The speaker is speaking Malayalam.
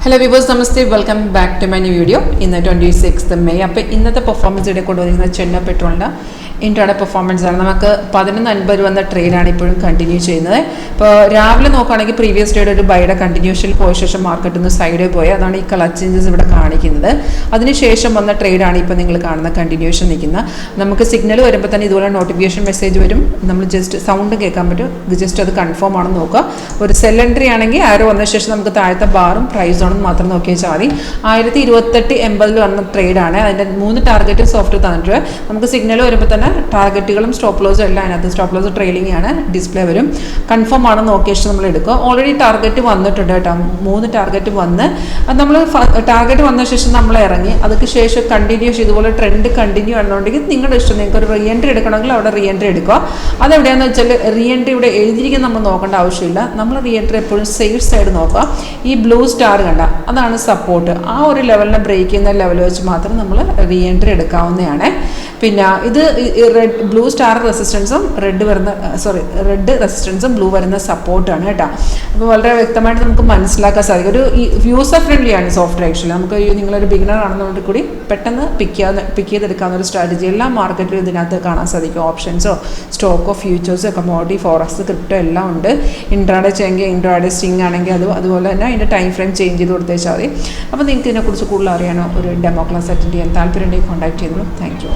Hello viewers, Namaste. Welcome back to my new video. In the 26th May, അപ്പോൾ ഇന്നത്തെ പെർഫോമൻസ് ഇവിടെ കൊണ്ടുവന്നിരിക്കുന്നത് ചെന്ന പെട്രോളിൻ്റെ ഇൻട്രാഡേ പെർഫോമൻസ് ആണ്. നമുക്ക് 11.50 വന്ന ട്രേഡാണ് ഇപ്പോഴും കണ്ടിന്യൂ ചെയ്യുന്നത്. ഇപ്പോൾ രാവിലെ നോക്കുകയാണെങ്കിൽ പ്രീവിയസ് ഡേയുടെ ഒരു ബൈയുടെ കണ്ടിന്യൂഷനിൽ പോയ ശേഷം മാർക്കറ്റിൽ നിന്ന് സൈഡിൽ പോയി, അതാണ് ഈ കളർ ചേഞ്ചസ് ഇവിടെ കാണിക്കുന്നത്. അതിനുശേഷം വന്ന ട്രേഡാണ് ഇപ്പോൾ നിങ്ങൾ കാണുന്ന കണ്ടിന്യൂഷൻ നിൽക്കുന്ന. നമുക്ക് സിഗ്നൽ വരുമ്പോൾ തന്നെ ഇതുപോലെ നോട്ടിഫിക്കേഷൻ മെസ്സേജ് വരും, നമ്മൾ ജസ്റ്റ് സൗണ്ട് കേൾക്കാൻ പറ്റും, ജസ്റ്റ് അത് കൺഫേം ആണെന്ന് നോക്കുക. ഒരു സെൽ എൻട്രി ആണെങ്കിൽ ആരോ വന്ന ശേഷം നമുക്ക് താഴത്തെ ബാറും പ്രൈസ് ഓണും മാത്രം നോക്കിയാൽ മതി. 1028.80 വന്ന ട്രേഡാണ്. അതിൻ്റെ 3 ടാർഗറ്റ് സോഫ്റ്റ് തന്നിട്ട് നമുക്ക് സിഗ്നൽ വരുമ്പോൾ തന്നെ ടാർഗറ്റുകളും സ്റ്റോപ്പ് ലോസും എല്ലാം അതിനകത്ത്, സ്റ്റോപ്പ് ലോസ് ട്രെയിലിംഗ് ആണ്, ഡിസ്പ്ലേ വരും. കൺഫേം ആണ് നോക്കിയ ശേഷം നമ്മൾ എടുക്കുക. ഓൾറെഡി ടാർഗറ്റ് വന്നിട്ടുണ്ട് കേട്ടോ, 3 ടാർഗറ്റ് വന്ന് അത് നമ്മൾ ടാർഗറ്റ് വന്ന ശേഷം നമ്മൾ ഇറങ്ങി. അതിന് ശേഷം കണ്ടിന്യൂസ് ഇതുപോലെ ട്രെൻഡ് കണ്ടിന്യൂ ആണെന്നുണ്ടെങ്കിൽ നിങ്ങളുടെ ഇഷ്ടം, നിങ്ങൾക്ക് ഒരു റീ എൻട്രി എടുക്കണമെങ്കിൽ അവിടെ റീ എൻട്രി എടുക്കുക. അതെവിടെയാണെന്ന് വെച്ചാൽ റീ എൻട്രി ഇവിടെ എഴുതിയിരിക്കുന്ന നമ്മൾ നോക്കേണ്ട ആവശ്യമില്ല. നമ്മൾ റീ എൻട്രി എപ്പോഴും സേഫ് സൈഡ് നോക്കുക. ഈ ബ്ലൂ സ്റ്റാർ കണ്ട, അതാണ് സപ്പോർട്ട്. ആ ഒരു ലെവലിനെ ബ്രേക്ക് ചെയ്യുന്ന ലെവൽ വെച്ച് മാത്രം നമ്മൾ റീ എൻട്രി എടുക്കാവുന്നതാണ്. പിന്നെ ഇത് റെഡ് ബ്ലൂ സ്റ്റാർ റെസിസ്റ്റൻസും റെഡ് റെസിസ്റ്റൻസും ബ്ലൂ വരുന്ന സപ്പോർട്ടാണ് കേട്ടോ. അപ്പോൾ വളരെ വ്യക്തമായിട്ട് നമുക്ക് മനസ്സിലാക്കാൻ സാധിക്കും. ഒരു യൂസർ ഫ്രണ്ട്ലി ആണ് സോഫ്റ്റ്വെയർ ആക്ച്വലി. നമുക്ക് നിങ്ങളൊരു ബിഗിനർ ആണെന്നുകൊണ്ട് കൂടി പെട്ടെന്ന് പിക്ക് ചെയ്തെടുക്കാവുന്ന ഒരു സ്ട്രാറ്റജി എല്ലാ മാർക്കറ്റിലും ഇതിനകത്ത് കാണാൻ സാധിക്കും. ഓപ്ഷൻസോ സ്റ്റോക്കോ ഫ്യൂച്ചേഴ്സോ കമോഡിറ്റി ഫോറക്സ് ക്രിപ്റ്റോ എല്ലാം ഉണ്ട്. ഇൻട്രാഡേ ചെയ്യെങ്കിൽ ഇൻട്രാഡേ സ്റ്റിങ് ആണെങ്കിൽ അതുപോലെ തന്നെ അതിൻ്റെ ടൈം ഫ്രെയിം ചേഞ്ച് ചെയ്ത് കൊടുത്തേച്ചാൽ മതി. അപ്പോൾ നിങ്ങൾക്ക് ഇതിനെക്കുറിച്ച് കൂടുതൽ അറിയാനോ ഒരു ഡെമോ ക്ലാസ് അറ്റൻഡ് ചെയ്യാൻ താല്പര്യമുണ്ടെങ്കിൽ കോൺടാക്ട് ചെയ്തോളൂ. Thank you.